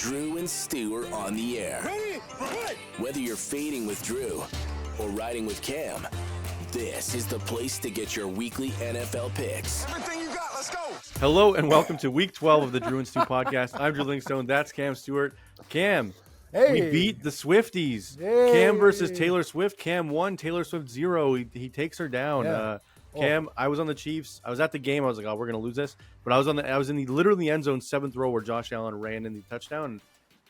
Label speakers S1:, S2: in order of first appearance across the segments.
S1: Drew and Stu are on the air.
S2: Ready?
S1: Whether you're fading with Drew or riding with Cam, this is the place to get your weekly NFL picks.
S2: Everything you got, let's go.
S3: Hello and welcome to week 12 of the Drew and Stu podcast. I'm Drew Livingstone. That's Cam Stewart. Cam, we beat the Swifties.
S4: Hey.
S3: Cam versus Taylor Swift. Cam 1, Taylor Swift 0. He takes her down.
S4: Yeah.
S3: Cam, I was on the Chiefs. I was at the game. I was like, oh, we're going to lose this. But I was in the literally end zone, 7th row where Josh Allen ran in the touchdown. And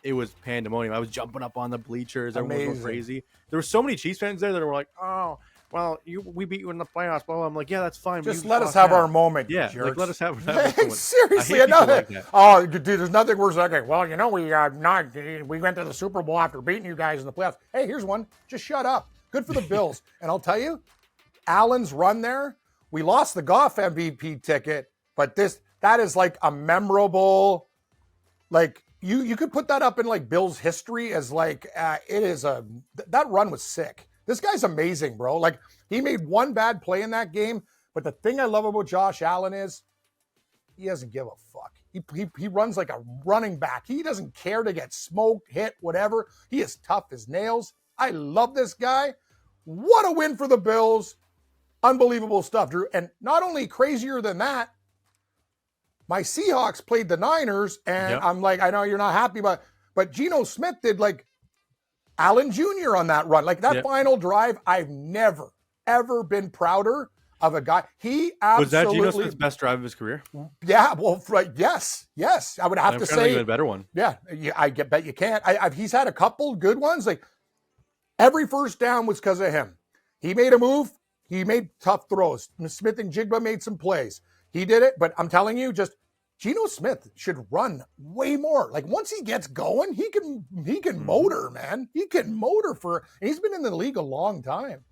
S3: it was pandemonium. I was jumping up on the bleachers. Everyone was going crazy. There were so many Chiefs fans there that were like, oh, well, we beat you in the playoffs. Blah, blah. I'm like, yeah, that's fine.
S4: Just let us have our moment.
S3: Yeah,
S4: jerks.
S3: like, let us have that moment.
S4: Seriously,
S3: like
S4: oh, dude, there's nothing worse than okay. Well, you know, we went to the Super Bowl after beating you guys in the playoffs. Hey, here's one. Just shut up. Good for the Bills. And I'll tell you, Allen's run there. We lost the Goff MVP ticket, but that is like a memorable, like you could put that up in like Bills history as like that run was sick. This guy's amazing, bro. Like he made one bad play in that game, but the thing I love about Josh Allen is he doesn't give a fuck. He runs like a running back. He doesn't care to get smoked, hit, whatever. He is tough as nails. I love this guy. What a win for the Bills. Unbelievable stuff, Drew. And not only crazier than that, my Seahawks played the Niners, and yep. I'm like, I know you're not happy, but Geno Smith did like Allen Jr. on that run. Like that
S3: yep.
S4: final drive, I've never, ever been prouder of a guy. He absolutely...
S3: Was that Geno Smith's best drive of his career?
S4: Yeah, well, yes. I would have to say...
S3: a better one.
S4: Yeah, I bet you can't. He's had a couple good ones. Like every first down was because of him. He made a move. He made tough throws. Smith and Jigba made some plays. He did it, but I'm telling you, just Geno Smith should run way more. Like once he gets going, he can motor, man. He can motor and he's been in the league a long time.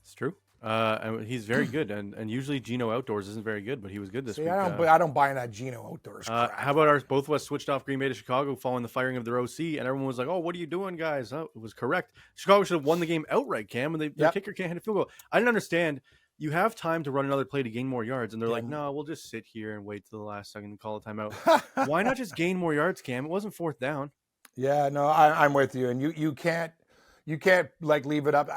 S3: It's true. And he's very good, and usually Geno outdoors isn't very good, but he was good this week.
S4: I don't buy in that Geno outdoors crap.
S3: How about both of us switched off Green Bay to Chicago following the firing of their OC, and everyone was like, "Oh, what are you doing, guys?" Oh, it was correct. Chicago should have won the game outright, Cam, and their kicker can't hit a field goal. I didn't understand. You have time to run another play to gain more yards, and they're like, "No, we'll just sit here and wait till the last second and call a timeout." Why not just gain more yards, Cam? It wasn't 4th down.
S4: Yeah, no, I'm with you, and you can't like leave it up.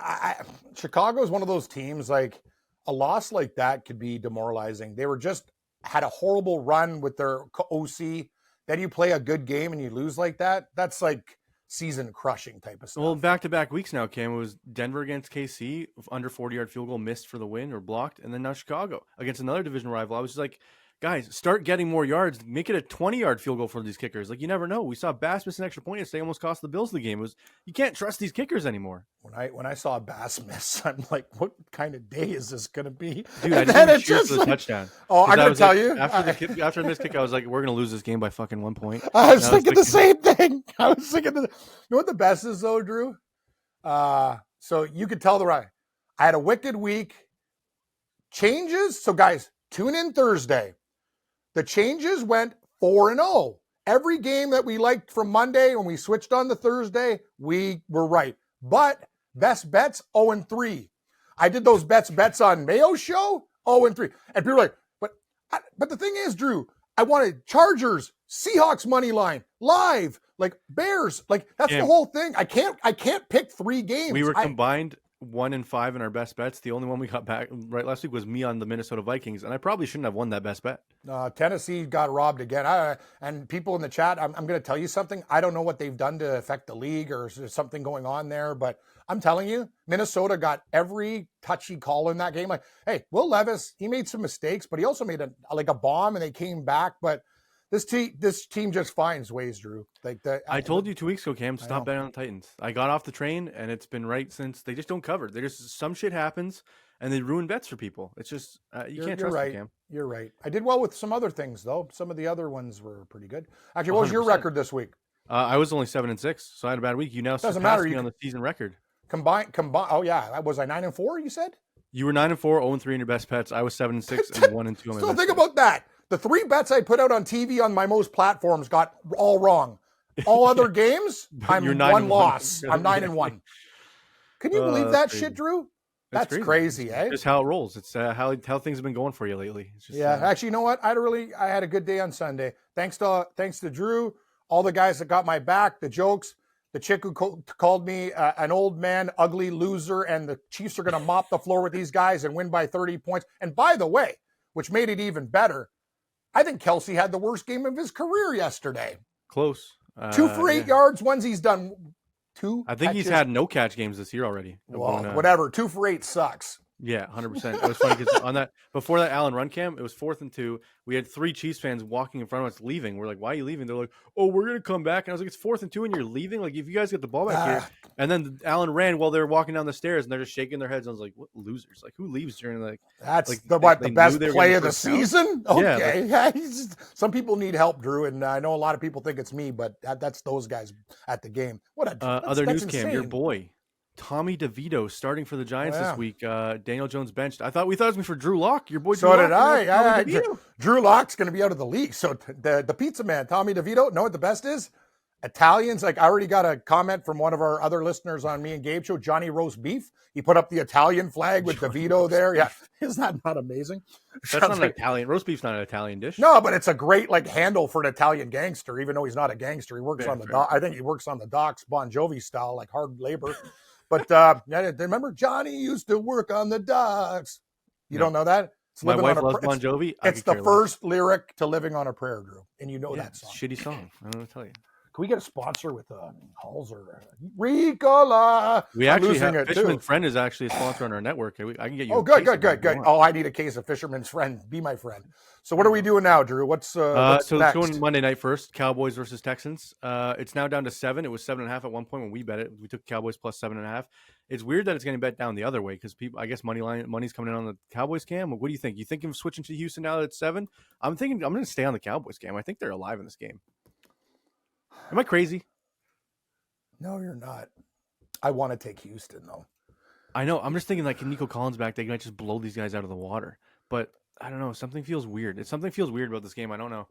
S4: Chicago is one of those teams like. A loss like that could be demoralizing. They were just had a horrible run with their OC. Then you play a good game and you lose like that. That's like season crushing type of stuff.
S3: Well, back-to-back weeks now, Cam. It was Denver against KC, under 40-yard field goal missed for the win or blocked, and then now Chicago against another division rival. I was just like, guys, start getting more yards. Make it a 20-yard field goal for these kickers. Like, you never know. We saw Bass miss an extra point yesterday, almost cost the Bills the game. You can't trust these kickers anymore.
S4: When I saw Bass miss, I'm like, what kind of day is this going to be?
S3: Dude, I didn't cheer for the touchdown.
S4: Oh, I'm going to tell you.
S3: After this kick, I was like, we're going to lose this game by fucking 1 point.
S4: I was thinking the same thing. I was thinking, you know what the best is, though, Drew? So you could tell I had a wicked week. Changes. So, guys, tune in Thursday. The changes went 4-0. Every game that we liked from Monday when we switched on to Thursday, we were right. But best bets, 0-3. I did those bets on Mayo's show, 0-3. And people are like, but the thing is, Drew, I wanted Chargers, Seahawks money line, live, like Bears. Like that's the whole thing. I can't pick 3 games.
S3: We were combined 1-5 in our best bets. The only one we got back right last week was me on the Minnesota Vikings, and I probably shouldn't have won that best bet.
S4: Tennessee got robbed again. And people in the chat, I'm going to tell you something. I don't know what they've done to affect the league or there's something going on there, but I'm telling you, Minnesota got every touchy call in that game. Like, hey, Will Levis, he made some mistakes, but he also made a bomb, and they came back. But this team just finds ways, Drew. Like that.
S3: I told you 2 weeks ago, Cam, stop betting on the Titans. I got off the train, and it's been right since. They just don't cover. They just some shit happens, and they ruin bets for people. It's just you can't trust them, Cam.
S4: You're right. I did well with some other things though. Some of the other ones were pretty good. Actually, what was your record this week?
S3: I was only 7-6, so I had a bad week. You now surpassed me on the season record.
S4: Combine. Oh yeah, was I 9-4? You said
S3: you were 9-4, 0-3 in your best bets. I was 7-6 and 1-2 on my best.
S4: So think about that. The 3 bets I put out on TV on my most platforms got all wrong. All other games, I'm 1 loss. I'm 9-1. Can you believe that shit, Drew? That's crazy, eh?
S3: Just how it rolls. It's how things have been going for you lately. It's just,
S4: actually, you know what? I had a good day on Sunday. Thanks to Drew. all the guys that got my back, the jokes, the chick who called me an old man, ugly loser, and the Chiefs are going to mop the floor with these guys and win by 30 points. And by the way, which made it even better, I think Kelsey had the worst game of his career yesterday.
S3: Close.
S4: 2 for 8 yards. One's he's done 2
S3: I think
S4: catches.
S3: He's had no catch games this year already.
S4: Well, whatever. 2 for 8 sucks.
S3: Yeah, 100%. It was funny because on that before that Allen run cam, it was 4th and 2. We had 3 Chiefs fans walking in front of us leaving. We're like, "Why are you leaving?" They're like, "Oh, we're gonna come back." And I was like, "It's 4th and 2, and you're leaving? Like, if you guys get the ball back here." And then Allen ran while they were walking down the stairs, and they're just shaking their heads. I was like, "What losers? Like, who leaves during
S4: That's
S3: like
S4: the best play of the season?" Okay,
S3: yeah,
S4: some people need help, Drew, and I know a lot of people think it's me, but that's those guys at the game. What a
S3: other news,
S4: insane.
S3: Cam, your boy. Tommy DeVito starting for the Giants this week. Daniel Jones benched. We thought it was going to be for Drew Lock, your boy.
S4: So
S3: Drew
S4: did I. Drew Lock's going to be out of the league. So the pizza man, Tommy DeVito, know what the best is? Italians. Like, I already got a comment from one of our other listeners on me and Gabe show, Johnny Roast Beef. He put up the Italian flag with DeVito there. Yeah. Isn't that not amazing?
S3: That's not an Italian. Roast beef's not an Italian dish.
S4: No, but it's a great handle for an Italian gangster, even though he's not a gangster. He works on the dock. I think he works on the docks, Bon Jovi style, like hard labor. But remember Johnny used to work on the docks. You don't know that? It's
S3: My wife loves Bon Jovi.
S4: It's the first lyric to Living on a Prayer, Drew. And you know that song.
S3: Shitty song. I don't know what to tell you.
S4: Can we get a sponsor with Halls or Ricola?
S3: We actually have Fisherman's Friend is actually a sponsor on our network. I can get you.
S4: Oh, good. Oh, I need a case of Fisherman's Friend. Be my friend. So what are we doing now, Drew? What's
S3: so
S4: next?
S3: Let's go on Monday night first. Cowboys versus Texans. It's now down to 7. It was 7.5 at one point when we bet it. We took Cowboys plus 7.5. It's weird that it's going to bet down the other way because people, I guess, money's coming in on the Cowboys cam. What do you think? You think of switching to Houston now that it's 7? I'm thinking I'm going to stay on the Cowboys cam. I think they're alive in this game. Am I crazy?
S4: No, you're not. I want to take Houston, though.
S3: I know. I'm just thinking, like, Nico Collins back, they might just blow these guys out of the water. But I don't know. Something feels weird. Something feels weird about this game. I don't know.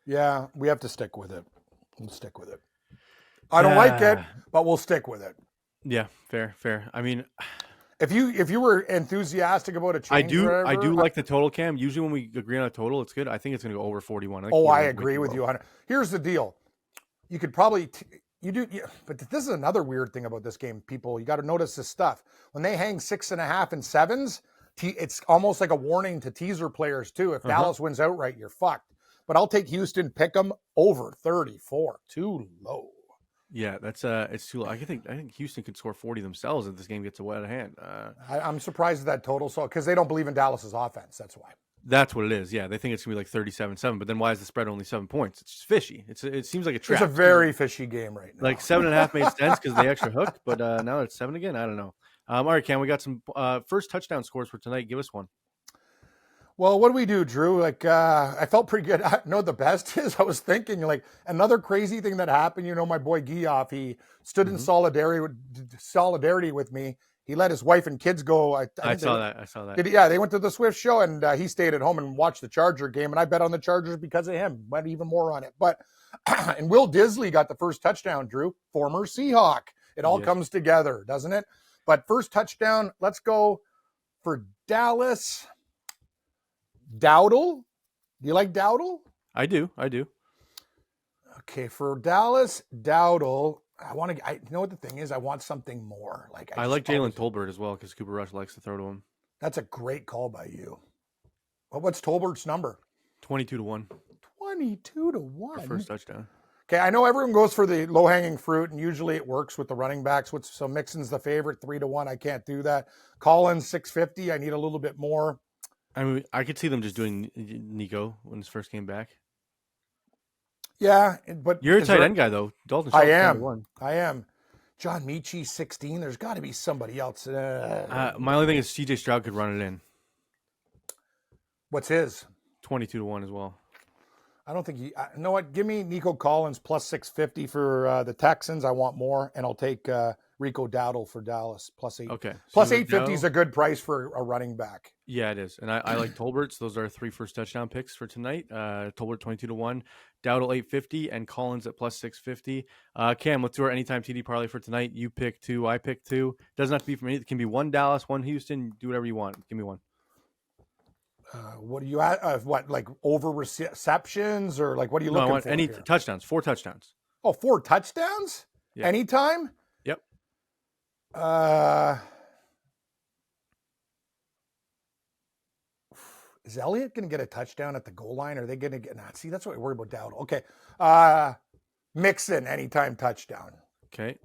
S4: Yeah, we have to stick with it. We'll stick with it. I don't like it, but we'll stick with it.
S3: Yeah, fair. I mean,
S4: if you were enthusiastic about a change,
S3: I do like the total, Cam. Usually when we agree on a total, it's good. I think it's going to go over 41.
S4: I agree with you on it. Here's the deal. You could probably but this is another weird thing about this game. People, you got to notice this stuff. When they hang 6.5 and 7s, it's almost like a warning to teaser players too. If Dallas wins outright, you're fucked. But I'll take Houston, pick them over 34. Too low.
S3: Yeah, that's it's too low. I think Houston could score 40 themselves if this game gets out of hand.
S4: I'm surprised at that total, so because they don't believe in Dallas's offense. That's why.
S3: That's what it is. Yeah, they think it's gonna be like 37-7. But then why is the spread only 7 points? It's just fishy. It seems like a trap.
S4: It's a very fishy game right now.
S3: Like 7.5 made sense because they extra hook, but now it's 7 again. I don't know. All right, Cam, we got some first touchdown scores for tonight. Give us one.
S4: Well, what do we do, Drew? I felt pretty good. The best is I was thinking another crazy thing that happened. My boy Guyoff, he stood in solidarity with me. He let his wife and kids go. I saw that. They went to the Swift show, and he stayed at home and watched the Charger game. And I bet on the Chargers because of him. Went even more on it. But and Will Disley got the first touchdown, Drew, former Seahawk. It all comes together, doesn't it? But first touchdown, let's go for Dallas. Dowdle? Do you like Dowdle?
S3: I do.
S4: Okay, for Dallas, Dowdle. You know what the thing is? I want something more.
S3: I like Jalen Tolbert as well because Cooper Rush likes to throw to him.
S4: That's a great call by you. Well, what's Tolbert's number?
S3: 22-1.
S4: 22-1.
S3: For first touchdown.
S4: Okay, I know everyone goes for the low-hanging fruit, and usually it works with the running backs. So Mixon's the favorite, 3-1. I can't do that. Collins, 650. I need a little bit more.
S3: I mean, I could see them just doing Nico when his first came back.
S4: Yeah, but
S3: you're a tight end guy, though. Dalton.
S4: I am. John Michie, 16. There's got to be somebody else.
S3: My only thing is C.J. Stroud could run it in.
S4: What's his?
S3: 22-1 as well.
S4: I don't think you know what? Give me Nico Collins plus 650 for the Texans. I want more, and I'll take Rico Dowdle for Dallas plus 8.
S3: Okay,
S4: plus 850 is a good price for a running back.
S3: Yeah, it is, and I like Tolbert. So those are 3 first touchdown picks for tonight. Tolbert 22-1, Dowdle 850, and Collins at plus 650. Cam, let's do our anytime TD parlay for tonight. You pick 2, I pick 2. Doesn't have to be for me. It can be 1 Dallas, 1 Houston. Do whatever you want. Give me one.
S4: What do you like over receptions or like what are you looking for?
S3: Touchdowns, 4 touchdowns.
S4: Oh, 4 touchdowns?
S3: Yeah.
S4: Anytime?
S3: Yep.
S4: Is Elliott going to get a touchdown at the goal line? Are they going to get? Nah, see, that's what I worry about Dowdle. Okay. Mixon, anytime touchdown.
S3: Okay.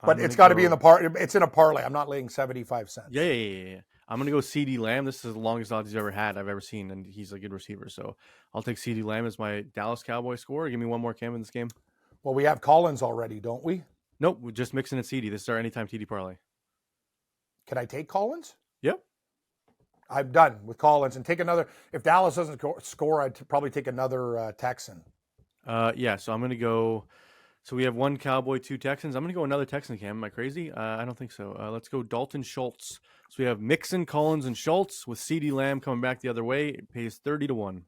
S4: But it's got to be in the It's in a parlay. I'm not laying 75 cents.
S3: Yeah. I'm gonna go CD Lamb. This is the longest odds I've ever seen, and he's a good receiver. So I'll take CD Lamb as my Dallas Cowboys scorer. Give me one more Cam in this game.
S4: Well, we have Collins already, don't we?
S3: Nope, we're just Mixon and CD. This is our anytime TD parlay.
S4: Can I take Collins?
S3: Yep.
S4: I'm done with Collins and take another. If Dallas doesn't score, I'd probably take another Texan.
S3: Yeah. So I'm gonna go. So we have 1 Cowboy, 2 Texans. I'm going to go another Texan, Cam. Am I crazy? I don't think so. Let's go Dalton Schultz. So we have Mixon, Collins, and Schultz with CD Lamb coming back the other way. It pays 30-1.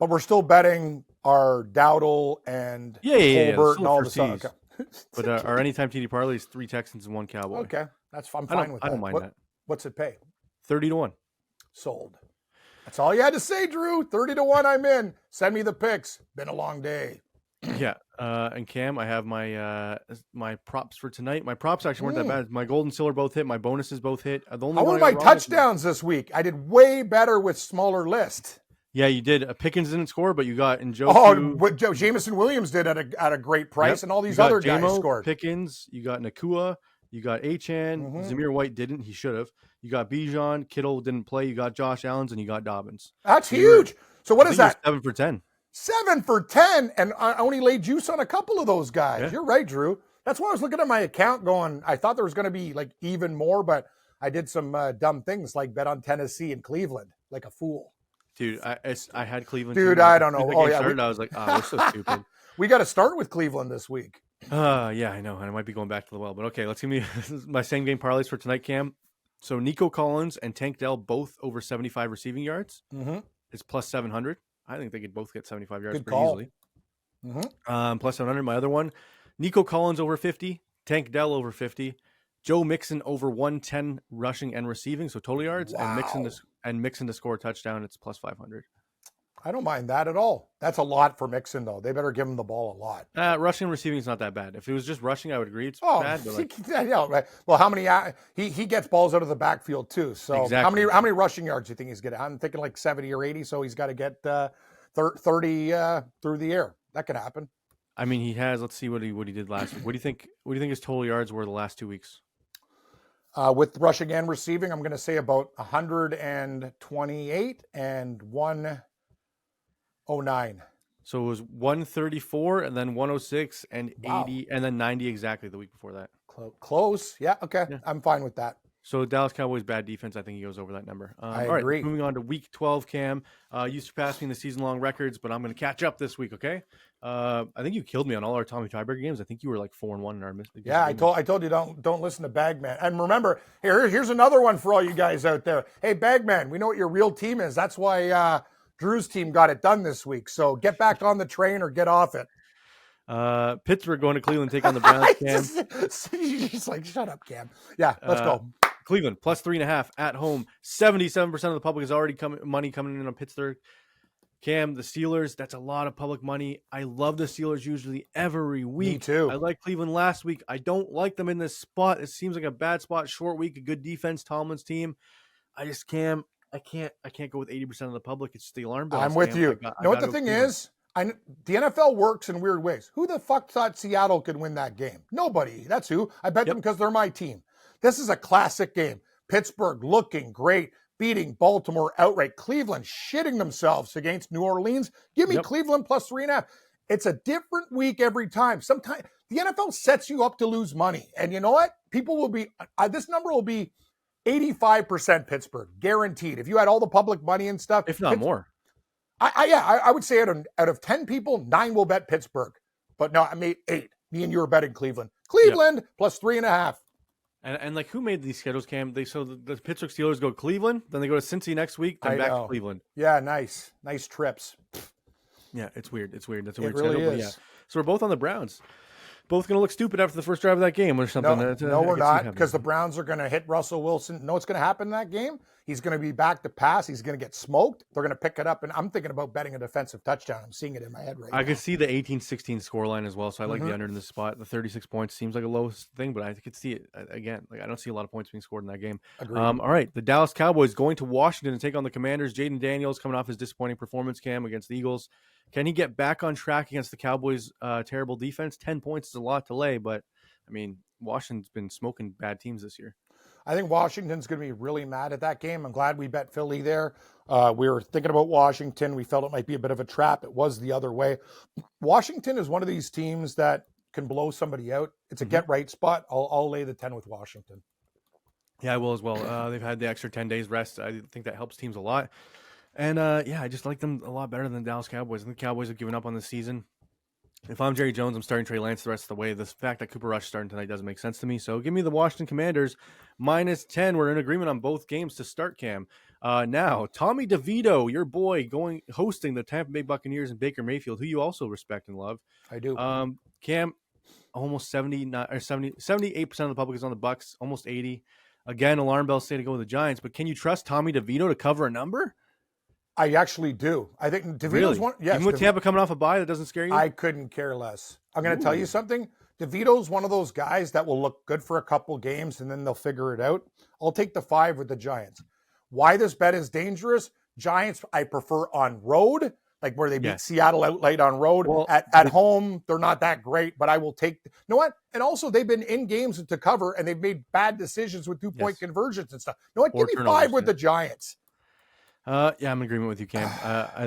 S4: But we're still betting our Dowdle and Colbert and all the stuff. Okay.
S3: But our anytime TD parlay is 3 Texans and 1 Cowboy.
S4: Okay. I'm fine with that.
S3: I don't mind that.
S4: What's it pay?
S3: 30-1.
S4: Sold. That's all you had to say, Drew. 30-1, I'm in. Send me the picks. Been a long day.
S3: Yeah, and Cam, I have my props for tonight. My props actually weren't that bad. My gold and silver both hit. My bonuses both hit. The only
S4: How were my touchdowns this week? I did way better with smaller list.
S3: Yeah, you did. Pickens didn't score, but you got in Joe.
S4: What Jameson Williams did at a great price, and all these other guys scored.
S3: Pickens, you got Nakua, you got Achane. Zamir White didn't. He should have. You got Bijan. Kittle didn't play. You got Josh Allen's, and you got Dobbins.
S4: That's huge. So what is that?
S3: 7 for 10.
S4: 7 for 10, and I only laid juice on a couple of those guys. Yeah. You're right, Drew. That's why I was looking at my account going, I thought there was going to be like even more, but I did some dumb things like bet on Tennessee and Cleveland like a fool.
S3: Dude, I had Cleveland.
S4: Dude,
S3: too.
S4: I don't know.
S3: Oh, yeah. I was like, we're so stupid.
S4: We got to start with Cleveland this week.
S3: Yeah, I know. And I might be going back to the well, but okay, let's give me my same game parlays for tonight, Cam. So Nico Collins and Tank Dell both over 75 receiving yards. It's plus 700. I think they could both get 75 yards pretty easily. Plus 700. My other one, Nico Collins over 50, Tank Dell over 50, Joe Mixon over 110 rushing and receiving, so total yards, and Mixon to score a touchdown. It's plus 500.
S4: I don't mind that at all. That's a lot for Mixon, though. They better give him the ball a lot.
S3: Rushing and receiving is not that bad. If it was just rushing, I would agree it's bad. But
S4: yeah, right. Well, how many? He gets balls out of the backfield too. So
S3: exactly.
S4: How many rushing yards do you think he's getting? I'm thinking like 70 or 80. So he's got to get 30 through the air. That could happen.
S3: I mean, he has. Let's see what he did last week. What do you think? What do you think his total yards were the last 2 weeks?
S4: With rushing and receiving, I'm going to say about 128 and 109.
S3: So it was 134 and then 106 and 80 and then 90 exactly the week before that.
S4: Close. Yeah. Okay. Yeah. I'm fine with that.
S3: So Dallas Cowboys bad defense. I think he goes over that number.
S4: I
S3: all
S4: agree.
S3: Right, moving on to week 12, Cam. You surpassed me in the season-long records, but I'm going to catch up this week. Okay. I think you killed me on all our Tommy Tiebreaker games. I think you were like 4-1 in our.
S4: Yeah, I told you don't listen to Bagman. And remember, here's another one for all you guys out there. Hey, Bagman, we know what your real team is. That's why Drew's team got it done this week. So get back on the train or get off it.
S3: Pittsburgh going to Cleveland, take on the Browns, Cam.
S4: Just like, shut up, Cam. Yeah, let's go.
S3: Cleveland plus 3.5 at home. 77% of the public is already money coming in on Pittsburgh. Cam, the Steelers, that's a lot of public money. I love the Steelers usually every week.
S4: Me too.
S3: I like Cleveland last week. I don't like them in this spot. It seems like a bad spot, short week, a good defense, Tomlin's team. I just can't go with 80% of the public. It's the alarm bells.
S4: I'm with you. You know what the thing is? The NFL works in weird ways. Who the fuck thought Seattle could win that game? Nobody. That's who. I bet them because they're my team. This is a classic game. Pittsburgh looking great, beating Baltimore outright. Cleveland shitting themselves against New Orleans. Give me Cleveland plus 3.5. It's a different week every time. Sometimes the NFL sets you up to lose money. And you know what? People will be, this number will be 85% Pittsburgh, guaranteed. If you had all the public money and stuff.
S3: If not more.
S4: I would say out of 10 people, 9 will bet Pittsburgh. But no, I made 8. Me and you are betting Cleveland. Cleveland plus 3.5.
S3: And like, who made these schedules, Cam? The Pittsburgh Steelers go Cleveland, then they go to Cincy next week, then back to Cleveland.
S4: Yeah, nice trips.
S3: Yeah, it's weird. That's a
S4: weird
S3: schedule.
S4: Really is.
S3: Yeah. So we're both on the Browns. both going to look stupid after the first drive of that game or something.
S4: No, we're not, because the Browns are going to hit Russell Wilson. Know what's going to happen in that game? He's going to be back to pass. He's going to get smoked. They're going to pick it up, and I'm thinking about betting a defensive touchdown. I'm seeing it in my head right now.
S3: I could see the 18-16 scoreline as well, so I like the under in this spot. The 36 points seems like a low thing, but I could see it again. Like I don't see a lot of points being scored in that game. All right, the Dallas Cowboys going to Washington to take on the Commanders. Jaden Daniels coming off his disappointing performance, Cam, against the Eagles. Can he get back on track against the Cowboys' terrible defense? 10 points is a lot to lay, but I mean, Washington's been smoking bad teams this year.
S4: I think Washington's going to be really mad at that game. I'm glad we bet Philly there. We were thinking about Washington. We felt it might be a bit of a trap. It was the other way. Washington is one of these teams that can blow somebody out. It's a get-right spot. I'll lay the 10 with Washington.
S3: Yeah, I will as well. They've had the extra 10 days rest. I think that helps teams a lot. And, I just like them a lot better than the Dallas Cowboys. I think the Cowboys have given up on the season. If I'm Jerry Jones, I'm starting Trey Lance the rest of the way. The fact that Cooper Rush starting tonight doesn't make sense to me. So give me the Washington Commanders -10. We're in agreement on both games to start, Cam. Now, Tommy DeVito, your boy, hosting the Tampa Bay Buccaneers and Baker Mayfield, who you also respect and love.
S4: I do.
S3: Cam, almost 78% of the public is on the Bucs, almost 80. Again, alarm bells say to go with the Giants, but can you trust Tommy DeVito to cover a number?
S4: I actually do. I think DeVito's
S3: really?
S4: one. Yes,
S3: even with Tampa coming off a bye, that doesn't scare you?
S4: I couldn't care less. I'm going to tell you something. DeVito's one of those guys that will look good for a couple games and then they'll figure it out. I'll take the 5 with the Giants. Why this bet is dangerous? Giants, I prefer on road, like where they beat Seattle out late on road. Well, at home, they're not that great, but I will take. You know what? And also, they've been in games to cover and they've made bad decisions with 2-point conversions and stuff. You know what? Give me 5 with the Giants.
S3: Yeah, I'm in agreement with you, Cam.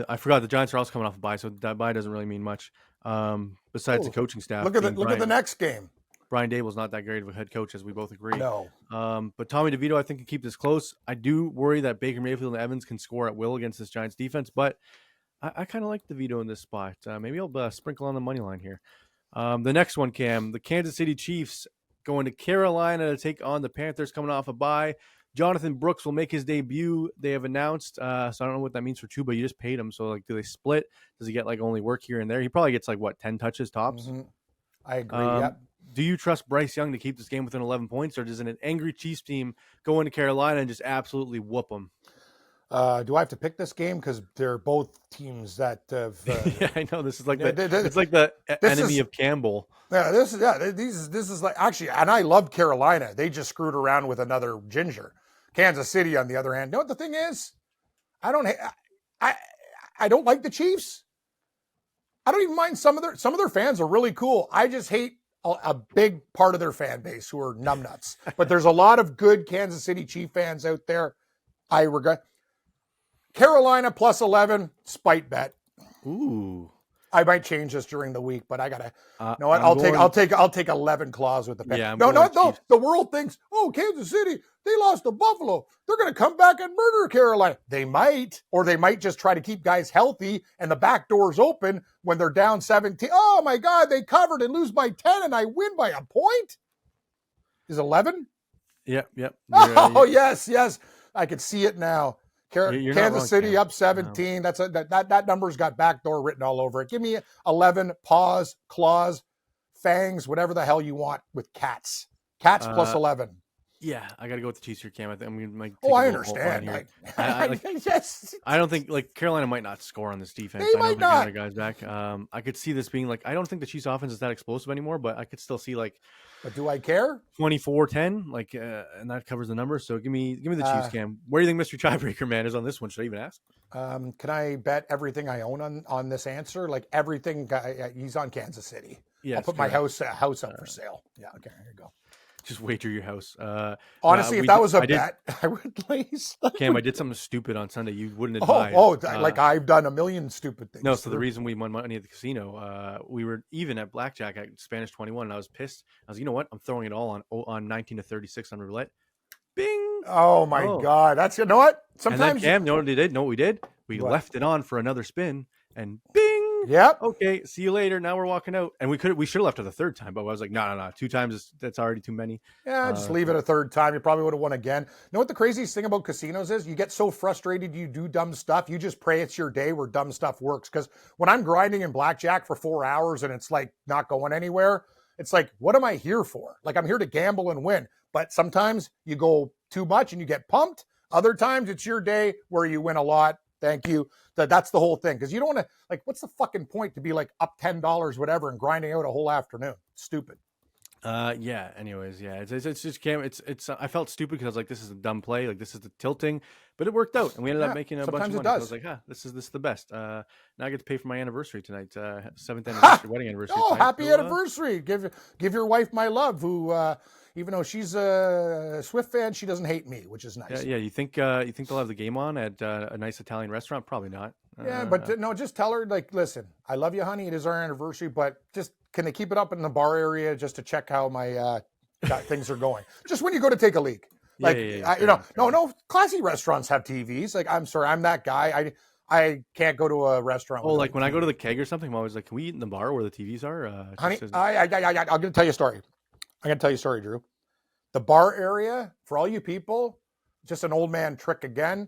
S3: I forgot the Giants are also coming off a bye, so that bye doesn't really mean much. Besides the coaching staff.
S4: Look at the next game.
S3: Brian Dable's not that great of a head coach, as we both agree.
S4: No.
S3: But Tommy DeVito, I think, can keep this close. I do worry that Baker Mayfield and Evans can score at will against this Giants defense, but I kind of like DeVito in this spot. Maybe I'll sprinkle on the money line here. The next one, Cam, the Kansas City Chiefs going to Carolina to take on the Panthers coming off a bye. Jonathan Brooks will make his debut. They have announced, so I don't know what that means for Chuba. You just paid him, so like, do they split? Does he get like only work here and there? He probably gets like 10 touches tops.
S4: I agree. Yep.
S3: Do you trust Bryce Young to keep this game within 11 points, or does an angry Chiefs team go into Carolina and just absolutely whoop them?
S4: Do I have to pick this game because they're both teams that have?
S3: Yeah, I know this is like it's like the enemy of Campbell.
S4: Yeah, this is like actually, and I love Carolina. They just screwed around with another ginger. Kansas City, on the other hand, you know what the thing is? I don't like the Chiefs. I don't even mind some of their fans are really cool. I just hate a big part of their fan base who are numbnuts. But there's a lot of good Kansas City Chief fans out there. I regret. Carolina +11, spite bet.
S3: Ooh.
S4: I might change this during the week, but I gotta. No, I'll take 11 claws with the bet.
S3: Yeah,
S4: no. The world thinks, oh, Kansas City, they lost to Buffalo. They're gonna come back and murder Carolina. They might, or they might just try to keep guys healthy and the back door's open when they're down 17. Oh my God, they covered and lose by 10, and I win by a point. Is 11?
S3: Yep.
S4: Oh yes, I could see it now. Kansas City
S3: Cam.
S4: up 17. No. That number's got backdoor written all over it. Give me 11, paws, claws, fangs, whatever the hell you want with cats. Cats +11.
S3: Yeah, I got to go with the Chiefs here, Cam. I think I'm going to.
S4: I understand.
S3: I don't think Carolina might not score on this defense.
S4: They might not.
S3: Other guys back. I could see this being I don't think the Chiefs offense is that explosive anymore, but I could still see
S4: But do I care?
S3: 24-10, and that covers the number. So give me the Chiefs, Cam. Where do you think Mr. Tiebreaker man is on this one? Should I even ask?
S4: Can I bet everything I own on this answer? Like everything, he's on Kansas City.
S3: Yeah,
S4: I'll put my house up for sale. Yeah, okay, here you go.
S3: Just wager your house.
S4: Honestly, if that was a bet, I would place.
S3: Cam, I did something stupid on Sunday. You wouldn't advise.
S4: Like I've done a million stupid things.
S3: No, so the reason we won money at the casino, we were even at blackjack at Spanish 21, and I was pissed. I was, you know what? I'm throwing it all on 19 to 36 on roulette. Bing!
S4: Oh my God, that's, you know what? Sometimes.
S3: And then Cam, you know what they did? Know what we did? We left it on for another spin, and bing!
S4: Yep.
S3: Okay, see you later. Now we're walking out, and we should have left it the third time, but I was like, no, 2 times that's already too many.
S4: Yeah, just leave it a third time. You probably would have won again. You know what the craziest thing about casinos is? You get so frustrated, you do dumb stuff. You just pray it's your day where dumb stuff works. Because when I'm grinding in blackjack for 4 hours and it's like not going anywhere, It's like, what am I here for? Like, I'm here to gamble and win. But sometimes you go too much and you get pumped. Other times it's your day where you win a lot. Thank you. That's the whole thing. Because you don't want to, like, what's the fucking point to be like up $10, whatever, and grinding out a whole afternoon? Stupid.
S3: Yeah. Anyways, yeah. It's just Cam. It's. I felt stupid because I was like, this is a dumb play. Like, this is the tilting, but it worked out, and we ended up making a bunch of money. So I was like, this is the best. Now I get to pay for my anniversary tonight. 7th anniversary, wedding anniversary.
S4: Oh,
S3: tonight.
S4: happy anniversary! Give your wife my love. Who, even though she's a Swift fan, she doesn't hate me, which is nice.
S3: Yeah. You think they'll have the game on at a nice Italian restaurant? Probably not.
S4: Yeah, but no, just tell her, like, listen, I love you, honey. It is our anniversary, but just can they keep it up in the bar area just to check how my things are going? Just when you go to take a leak. Like, no, classy restaurants have TVs. Like, I'm sorry, I'm that guy. I can't go to a restaurant.
S3: Oh, like when I go to the Keg or something, I'm always like, can we eat in the bar where the TVs are?
S4: Honey, I'm going to tell you a story. I'm going to tell you a story, Drew. The bar area, for all you people, just an old man trick again.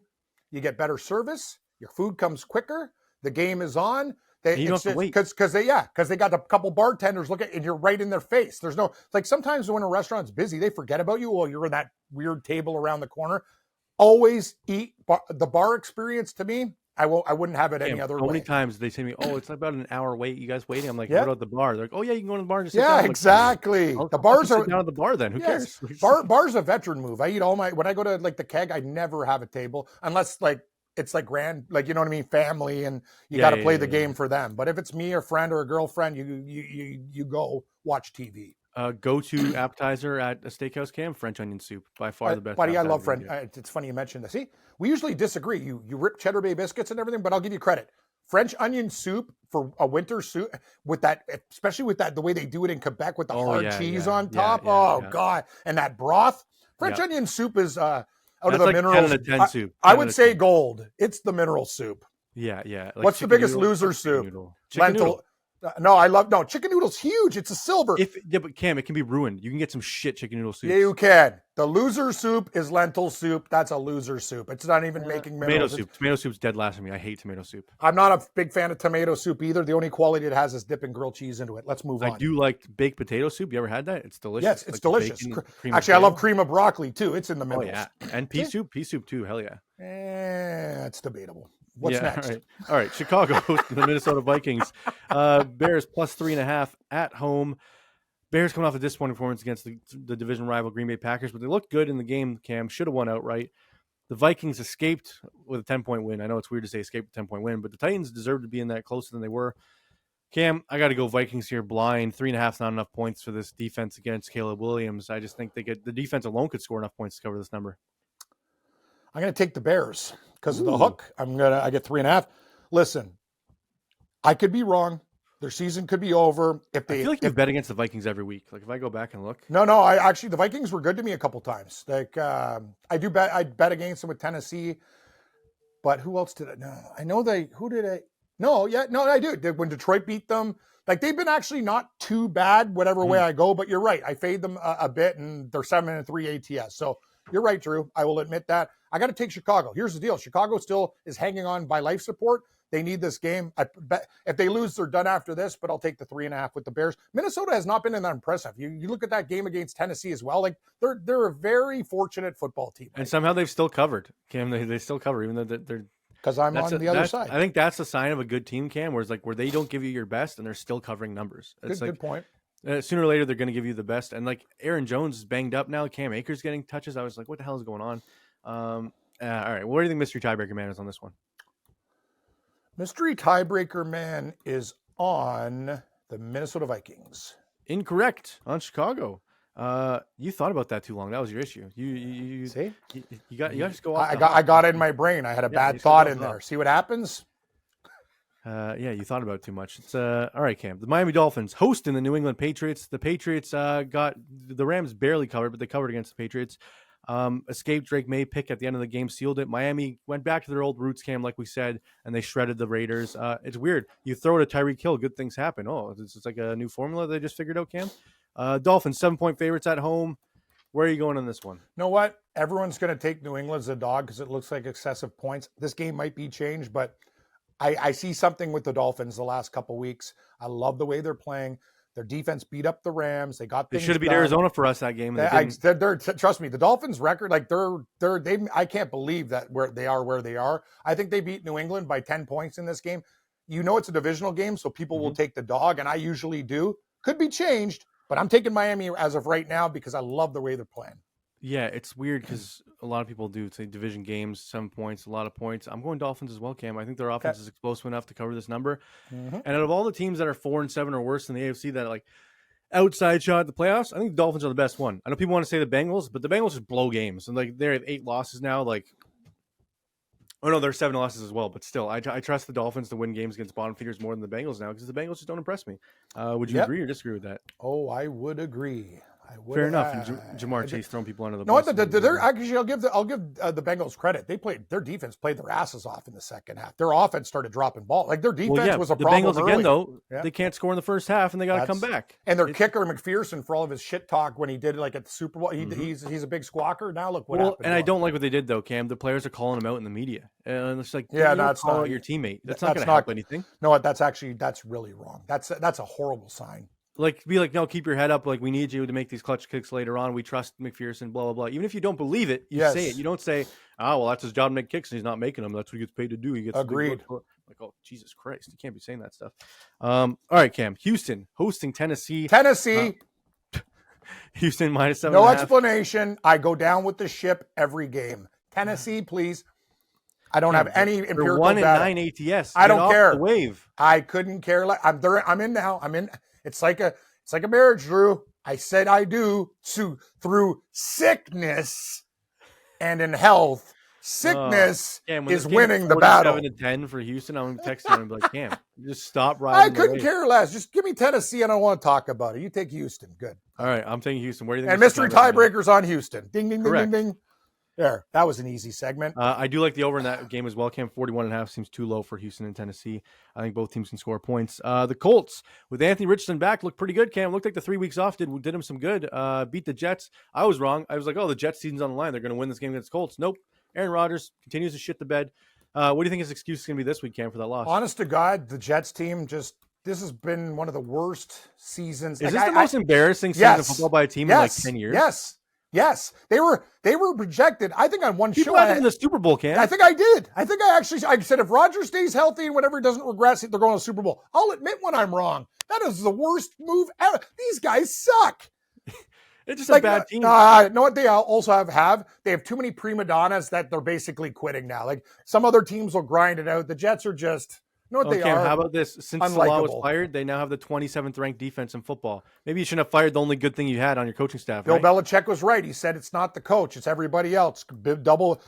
S4: You get better service. Your food comes quicker. The game is on.
S3: You don't have to wait
S4: because they got a couple bartenders looking, and you're right in their face. There's no, like, sometimes when a restaurant's busy, they forget about you. Well, you're in that weird table around the corner. Always eat the bar experience. To me, I wouldn't have it any other way.
S3: How many times they say to me, "Oh, it's about an hour wait. You guys waiting?" I'm like, "What about the bar?" They're like, "Oh yeah, you can go to the bar and just sit down."
S4: Yeah, exactly.
S3: Like,
S4: the bars are
S3: down at the bar. Then who cares?
S4: Bar's a veteran move. I eat when I go to like the Keg, I never have a table unless like it's like grand, like, you know what I mean, family, and you got to play the game for them. But if it's me, a friend, or a girlfriend, you go watch TV.
S3: Go to appetizer at a steakhouse, Cam. French onion soup, by far the best.
S4: Buddy, I love French. It's funny you mentioned this. See, we usually disagree. You rip Cheddar Bay biscuits and everything, but I'll give you credit. French onion soup for a winter soup with that, especially with that, the way they do it in Quebec with the hard cheese on top. God. And that broth. French onion soup is out of the minerals. 10 10 soup. I would say gold. It's the mineral soup.
S3: Yeah. Like,
S4: what's the biggest loser soup? Lentil. Chicken noodle's huge. It's a silver.
S3: But Cam, it can be ruined. You can get some shit chicken noodle soup.
S4: Yeah, you can. The loser soup is lentil soup. That's a loser soup. It's not even making minerals.
S3: Tomato soup's dead last for me. I hate tomato soup.
S4: I'm not a big fan of tomato soup either. The only quality it has is dipping grilled cheese into it. Let's move on.
S3: I do like baked potato soup. You ever had that? It's delicious.
S4: Yes, it's delicious. Actually, I love cream of broccoli too. It's in the minerals.
S3: Oh yeah, and pea soup too. Hell yeah.
S4: It's debatable. What's next?
S3: All right. Chicago, the Minnesota Vikings. Bears plus 3.5 at home. Bears coming off a disappointing performance against the division rival Green Bay Packers, but they looked good in the game, Cam. Should have won outright. The Vikings escaped with a 10-point win. I know it's weird to say escape with a 10-point win, but the Titans deserved to be in that closer than they were. Cam, I got to go Vikings here blind. 3.5 is not enough points for this defense against Caleb Williams. I just think the defense alone could score enough points to cover this number.
S4: I'm going to take the Bears because of the hook. I get 3.5. Listen, I could be wrong. Their season could be over. I
S3: feel like you bet against the Vikings every week. Like if I go back and look.
S4: No. The Vikings were good to me a couple times. Like I bet against them with Tennessee. But who else did I know? I know I do. When Detroit beat them, like they've been actually not too bad, whatever way I go. But you're right. I fade them a bit, and they're 7-3 ATS. So you're right, Drew. I will admit that. I got to take Chicago. Here's the deal. Chicago still is hanging on by life support. They need this game. I bet if they lose, they're done after this, but I'll take the 3.5 with the Bears. Minnesota has not been that impressive. You look at that game against Tennessee as well. Like they're a very fortunate football team.
S3: And somehow they've still covered, Cam. They still cover, even though they're
S4: because I'm on the other side.
S3: I think that's a sign of a good team, Cam, where they don't give you your best and they're still covering numbers.
S4: Good point.
S3: Sooner or later, they're going to give you the best. And like Aaron Jones is banged up now. Cam Akers getting touches. I was like, what the hell is going on? All right. What do you think Mystery Tiebreaker Man is on this one?
S4: Mystery Tiebreaker Man is on the Minnesota Vikings.
S3: Incorrect. On Chicago. You thought about that too long. That was your issue. You
S4: see?
S3: You got to just go off.
S4: I got it in my brain. I had a bad thought in there. See what happens?
S3: You thought about it too much. It's all right, Cam. The Miami Dolphins hosting the New England Patriots. The Patriots got the Rams barely covered, but they covered against the Patriots. Escaped Drake May pick at the end of the game, sealed it. Miami went back to their old roots, Cam, like we said, and they shredded the Raiders. It's weird. You throw it at Tyreek Hill, good things happen. Oh, it's like a new formula they just figured out, Cam. Dolphins 7-point favorites at home. Where are you going on this one?
S4: You know what? Everyone's going to take New England as a dog because it looks like excessive points. This game might be changed, but I see something with the Dolphins the last couple weeks. I love the way they're playing. Their defense beat up the Rams. They got
S3: They
S4: things
S3: should have beat
S4: done.
S3: Arizona for us that game. And
S4: Trust me, the Dolphins' record, like I can't believe that where they are. I think they beat New England by 10 points in this game. You know it's a divisional game, so people will take the dog, and I usually do. Could be changed, but I'm taking Miami as of right now because I love the way they're playing.
S3: Yeah, it's weird because a lot of people do say division games, 7 points, a lot of points. I'm going Dolphins as well, Cam. I think their offense is explosive enough to cover this number. And out of all the teams that are 4-7 or worse in the AFC that are like outside shot at the playoffs, I think the Dolphins are the best one. I know people want to say the Bengals, but the Bengals just blow games. And like they have 8 losses now. Like, oh no, there's 7 losses as well. But still, I trust the Dolphins to win games against bottom feeders more than the Bengals now because the Bengals just don't impress me. Would you agree or disagree with that?
S4: Oh, I would agree.
S3: Fair enough. And Jamar Chase throwing people under the
S4: bus.
S3: No,
S4: actually, I'll give the Bengals credit. Their defense played their asses off in the second half. Their offense started dropping ball. Like their defense was a problem.
S3: The Bengals again, though, they can't score in the first half, and they got to come back.
S4: And their kicker McPherson, for all of his shit talk when he did it like at the Super Bowl, he's a big squawker. Now look what happened.
S3: And I don't like what they did though, Cam. The players are calling him out in the media, and it's like,
S4: that's
S3: call
S4: not
S3: out your teammate. That's not going to help anything.
S4: No, that's really wrong. That's a horrible sign.
S3: Like, be like, no, keep your head up. Like, we need you to make these clutch kicks later on. We trust McPherson, blah, blah, blah. Even if you don't believe it, you say it. You don't say, well, that's his job to make kicks and he's not making them. That's what he gets paid to do. He gets
S4: agreed.
S3: Like, oh, Jesus Christ. You can't be saying that stuff. All right, Cam. Houston hosting Tennessee. Houston minus 7.5.
S4: No explanation. I go down with the ship every game. Tennessee, please. I don't have any empirical data.
S3: 1-9 ATS.
S4: I don't care.
S3: The wave.
S4: I couldn't care. I'm in now. I'm in. It's like a marriage, Drew. I said I do through sickness and in health. Sickness is winning the battle.
S3: 7-10 for Houston. I'm texting him and be like, Cam, just stop riding.
S4: I couldn't care less. Just give me Tennessee. I don't want to talk about it. You take Houston. Good.
S3: All right, I'm taking Houston. Where do you think?
S4: And mystery tiebreakers on Houston. Ding, ding, ding,
S3: Correct.
S4: ding, ding. There, that was an easy segment.
S3: I do like the over in that game as well. Cam, 41.5 seems too low for Houston and Tennessee. I think both teams can score points. The Colts with Anthony Richardson back looked pretty good. Cam, looked like the 3 weeks off did him some good. Beat the Jets. I was wrong. I was like, oh, the Jets season's on the line. They're going to win this game against the Colts. Nope. Aaron Rodgers continues to shit the bed. What do you think his excuse is going to be this week, Cam, for that loss?
S4: Honest to God, the Jets team this has been one of the worst seasons.
S3: Is this the most embarrassing season of football by a team in like 10 years?
S4: Yes, they were projected. I think on one
S3: People
S4: show
S3: had them in the Super Bowl, Cam.
S4: I think I did. I said if Rodgers stays healthy and whatever doesn't regress, they're going to the Super Bowl. I'll admit when I'm wrong. That is the worst move ever. These guys suck.
S3: It's just a bad team.
S4: Know what they also have? They have too many prima donnas that they're basically quitting now. Like some other teams will grind it out. The Jets are just. You know what they are?
S3: How about this? Since Salah was fired, they now have the 27th ranked defense in football. Maybe you shouldn't have fired the only good thing you had on your coaching staff.
S4: Bill Belichick was right. He said it's not the coach, it's everybody else. Double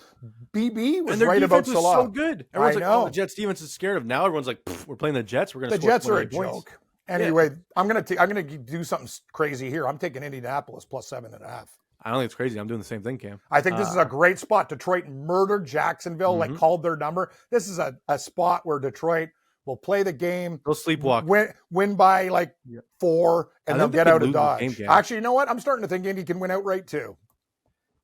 S4: BB was right about Salah.
S3: So good. Everyone's like, oh, the Jets defense is scared of. Now everyone's like, we're playing the Jets. We're going to score.
S4: The Jets are a joke. Anyway, I'm gonna do something crazy here. I'm taking Indianapolis plus 7.5.
S3: I don't think it's crazy. I'm doing the same thing, Cam.
S4: I think this is a great spot. Detroit murdered Jacksonville, called their number. This is a spot where Detroit will play the game.
S3: They'll sleepwalk.
S4: Win by like 4, and they'll get out of Dodge. Actually, you know what? I'm starting to think Indy can win outright too.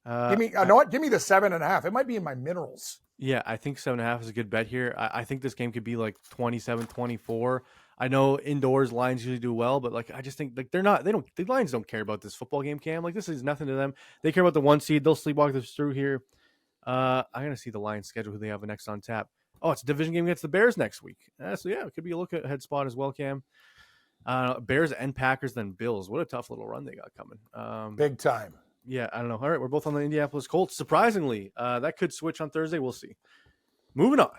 S4: Give me the 7.5. It might be in my minerals.
S3: Yeah, I think 7.5 is a good bet here. I think this game could be like 27-24. I know indoors lines usually do well, but like I just think like the Lions don't care about this football game, Cam. Like this is nothing to them. They care about the 1 seed. They'll sleepwalk this through here. I'm gonna see the Lions schedule who they have next on tap. Oh, it's a division game against the Bears next week. So yeah, it could be a look ahead spot as well, Cam. Bears and Packers, then Bills. What a tough little run they got coming.
S4: Big time.
S3: Yeah, I don't know. All right, we're both on the Indianapolis Colts. Surprisingly, that could switch on Thursday. We'll see. Moving on.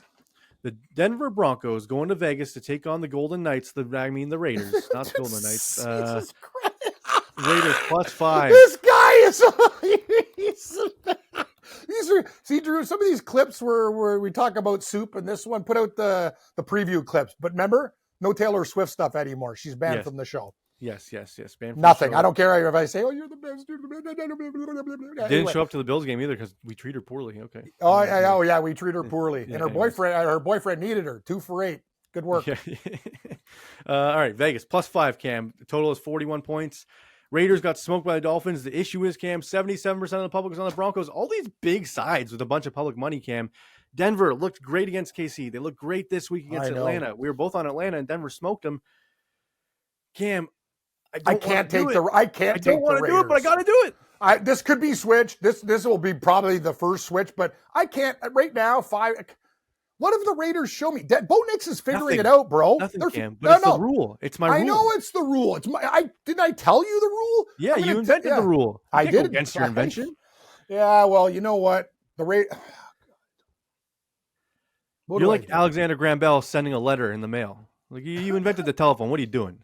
S3: The Denver Broncos going to Vegas to take on the Golden Knights. The Raiders, not the Golden Knights.
S4: Jesus Christ.
S3: Raiders plus 5.
S4: This guy is. See, Drew, some of these clips where we talk about soup, and this one put out the preview clips. But remember, no Taylor Swift stuff anymore. She's banned from the show.
S3: Yes. Banned from
S4: Nothing.
S3: the show.
S4: I don't care if I say, "Oh, you're the best."
S3: Didn't show up to the Bills game either because we treat her poorly. Okay.
S4: Oh yeah, we treat her poorly, and her boyfriend needed her 2 for 8. Good work.
S3: Yeah. All right, Vegas plus 5. Cam. The total is 41 points. Raiders got smoked by the Dolphins. The issue is, Cam, 77% of the public is on the Broncos. All these big sides with a bunch of public money, Cam. Denver looked great against KC. They looked great this week against Atlanta. We were both on Atlanta, and Denver smoked them. Cam,
S4: I can't take the Raiders.
S3: I don't want to do it, but I got to do it.
S4: This could be switched. This will be probably the first switch, but I can't right now. What if the Raiders show me? Bo Nix is figuring it out, bro.
S3: Nothing, Cam, but it's the rule. It's my rule.
S4: I know it's the rule. Didn't I tell you the rule?
S3: Yeah, you invented the rule.
S4: I did
S3: against your invention.
S4: Yeah, well, you know what?
S3: You're like Alexander Graham Bell sending a letter in the mail. Like you invented the telephone. What are you doing?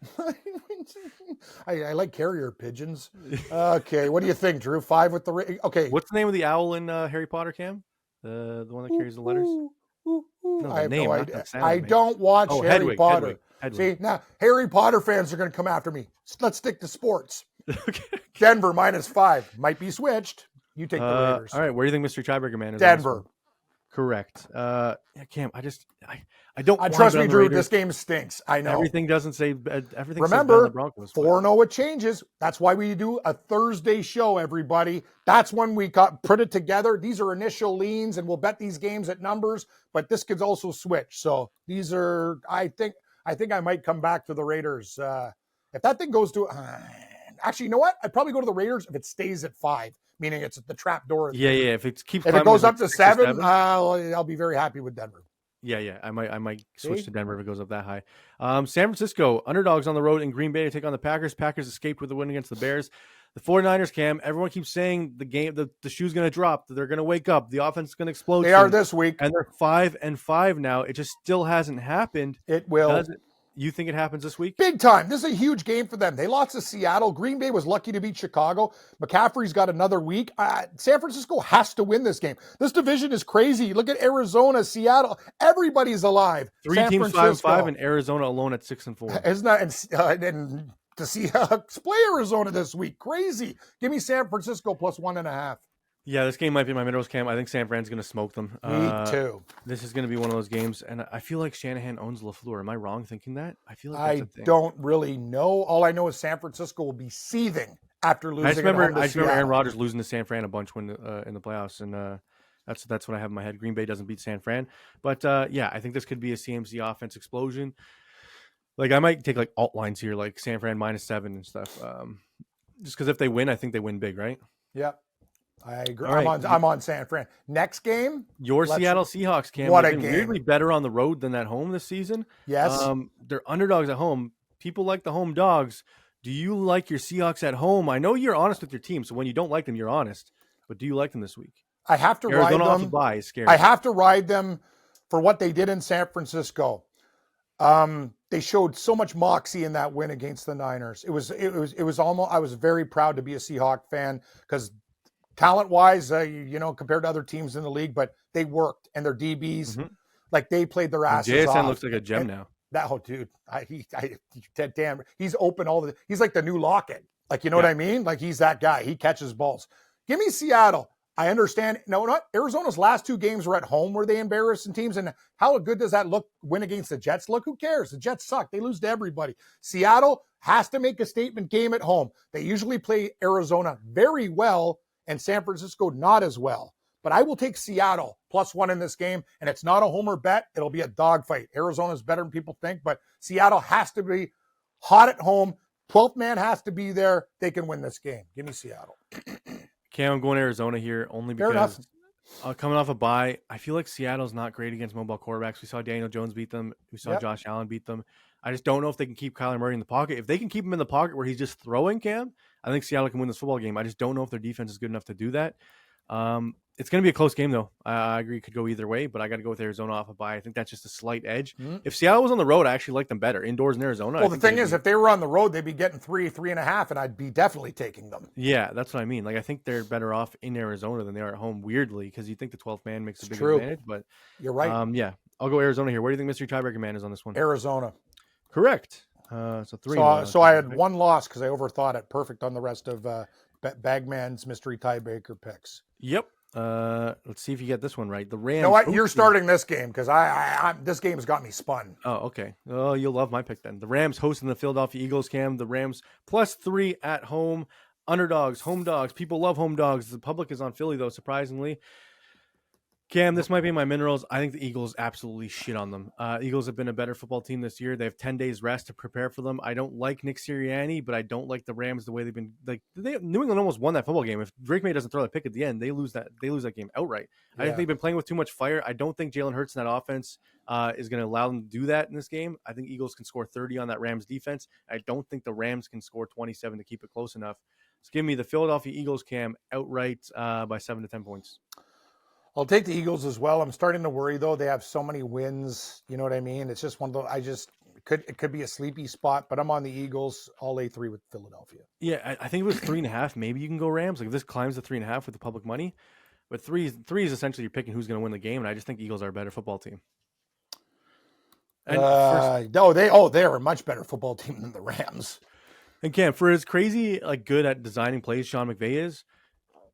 S4: I like carrier pigeons. Okay, what do you think, Drew? 5 with the okay.
S3: What's the name of the owl in Harry Potter, Cam? The one that carries the letters.
S4: No, I have no idea. I don't watch Harry Potter.
S3: Hedwig.
S4: See, now Harry Potter fans are going to come after me. Let's stick to sports.
S3: Okay.
S4: Denver -5 might be switched. You take the Raiders.
S3: All right, where do you think Mr. Tiebreaker Man is?
S4: Denver.
S3: Correct. Cam, I don't.
S4: Trust me, Drew. This game stinks. I know
S3: everything doesn't say everything.
S4: Remember,
S3: the Broncos
S4: 4-0 it changes. That's why we do a Thursday show. Everybody, that's when we put it together. These are initial leans, and we'll bet these games at numbers. But this could also switch. So these are. I think I might come back to the Raiders if that thing goes to. Actually, you know what? I'd probably go to the Raiders if it stays at 5. Meaning it's at the trap door.
S3: Yeah. If it
S4: goes up to 7, I'll be very happy with Denver.
S3: Yeah. I might switch to Denver if it goes up that high. San Francisco underdogs on the road in Green Bay to take on the Packers. Packers escaped with a win against the Bears. The 49ers, Cam, everyone keeps saying the shoe's going to drop. They're going to wake up. The offense is going to explode.
S4: They are this week.
S3: And they're 5-5 now. It just still hasn't happened.
S4: It will.
S3: You think it happens this week?
S4: Big time. This is a huge game for them. They lost to Seattle. Green Bay was lucky to beat Chicago. McCaffrey's got another week. San Francisco has to win this game. This division is crazy. Look at Arizona, Seattle. Everybody's alive.
S3: 3 teams 5-5 and Arizona alone at 6-4.
S4: Isn't that and the Seahawks play Arizona this week? Crazy. Give me San Francisco +1.5.
S3: Yeah, this game might be my middles, Cam. I think San Fran's going to smoke them.
S4: Me too.
S3: This is going to be one of those games, and I feel like Shanahan owns LaFleur. Am I wrong thinking that? I feel like that's a thing.
S4: Don't really know. All I know is San Francisco will be seething after losing. I just remember
S3: Aaron Rodgers losing to San Fran a bunch when in the playoffs, and that's what I have in my head. Green Bay doesn't beat San Fran, but I think this could be a CMC offense explosion. Like I might take like alt lines here, like San Fran -7 and stuff. Just because if they win, I think they win big, right?
S4: Yep. I agree.
S3: Right.
S4: I'm on San Fran. Next game,
S3: your Seattle Seahawks, Cam.
S4: What a game!
S3: Weirdly better on the road than at home this season.
S4: Yes,
S3: they're underdogs at home. People like the home dogs. Do you like your Seahawks at home? I know you're honest with your team, so when you don't like them, you're honest. But do you like them this week?
S4: I have to ride them. I have to ride them for what they did in San Francisco. They showed so much moxie in that win against the Niners. It was almost. I was very proud to be a Seahawk fan because. Talent-wise, compared to other teams in the league, but they worked, and their DBs, like they played their asses off.
S3: JSN looks like a gem now.
S4: Dude, damn, he's open he's like the new Lockett. Like, you know what I mean? Like he's that guy. He catches balls. Give me Seattle. I understand. No, not Arizona's last 2 games were at home where they embarrassed some teams. And how good does that look? Win against the Jets? Look, who cares? The Jets suck. They lose to everybody. Seattle has to make a statement game at home. They usually play Arizona very well. And San Francisco not as well. But I will take Seattle +1 in this game, and it's not a homer bet. It'll be a dogfight. Arizona's better than people think, but Seattle has to be hot at home. 12th man has to be there. They can win this game. Give me Seattle.
S3: Cam, I'm going Arizona here only because coming off a bye, I feel like Seattle's not great against mobile quarterbacks. We saw Daniel Jones beat them. We saw Josh Allen beat them. I just don't know if they can keep Kyler Murray in the pocket. If they can keep him in the pocket where he's just throwing, Cam, I think Seattle can win this football game. I just don't know if their defense is good enough to do that. It's going to be a close game, though. I agree it could go either way, but I got to go with Arizona off a bye. I think that's just a slight edge. If Seattle was on the road, I actually like them better. Indoors in Arizona.
S4: Well, the thing is, if they were on the road, they'd be getting 3.5, and I'd be definitely taking them.
S3: Yeah, that's what I mean. Like, I think they're better off in Arizona than they are at home, weirdly, because you think the 12th man makes a big advantage. But
S4: you're right.
S3: I'll go Arizona here. Where do you think Mystery Tiebreaker Man is on this one?
S4: Arizona.
S3: Correct. So 3.
S4: So I had one loss because I overthought it. Perfect on the rest of Bagman's Mystery Tiebreaker picks.
S3: Yep. Let's see if you get this one right. The Rams.
S4: You know what? You're starting this game because this game's got me spun.
S3: Oh, okay. Oh, you'll love my pick then. The Rams hosting the Philadelphia Eagles, Cam. The Rams +3 at home. Underdogs, home dogs. People love home dogs. The public is on Philly, though, surprisingly. Cam, this might be my minerals. I think the Eagles absolutely shit on them. Eagles have been a better football team this year. They have 10 days rest to prepare for them. I don't like Nick Sirianni, but I don't like the Rams the way they've been. Like New England almost won that football game. If Drake May doesn't throw that pick at the end, they lose that game outright. I think they've been playing with too much fire. I don't think Jalen Hurts in that offense is going to allow them to do that in this game. I think Eagles can score 30 on that Rams defense. I don't think the Rams can score 27 to keep it close enough. So give me the Philadelphia Eagles, Cam, outright by 7 to 10 points.
S4: I'll take the Eagles as well. I'm starting to worry though. They have so many wins. You know what I mean? It's just one of those. It could be a sleepy spot, but I'm on the Eagles. I'll lay 3 with Philadelphia.
S3: Yeah, I think it was 3.5. Maybe you can go Rams. Like if this climbs to 3.5 with the public money, but three is essentially you're picking who's going to win the game, and I just think Eagles are a better football team. And
S4: they are a much better football team than the Rams.
S3: And Cam, for as crazy good at designing plays Sean McVay is.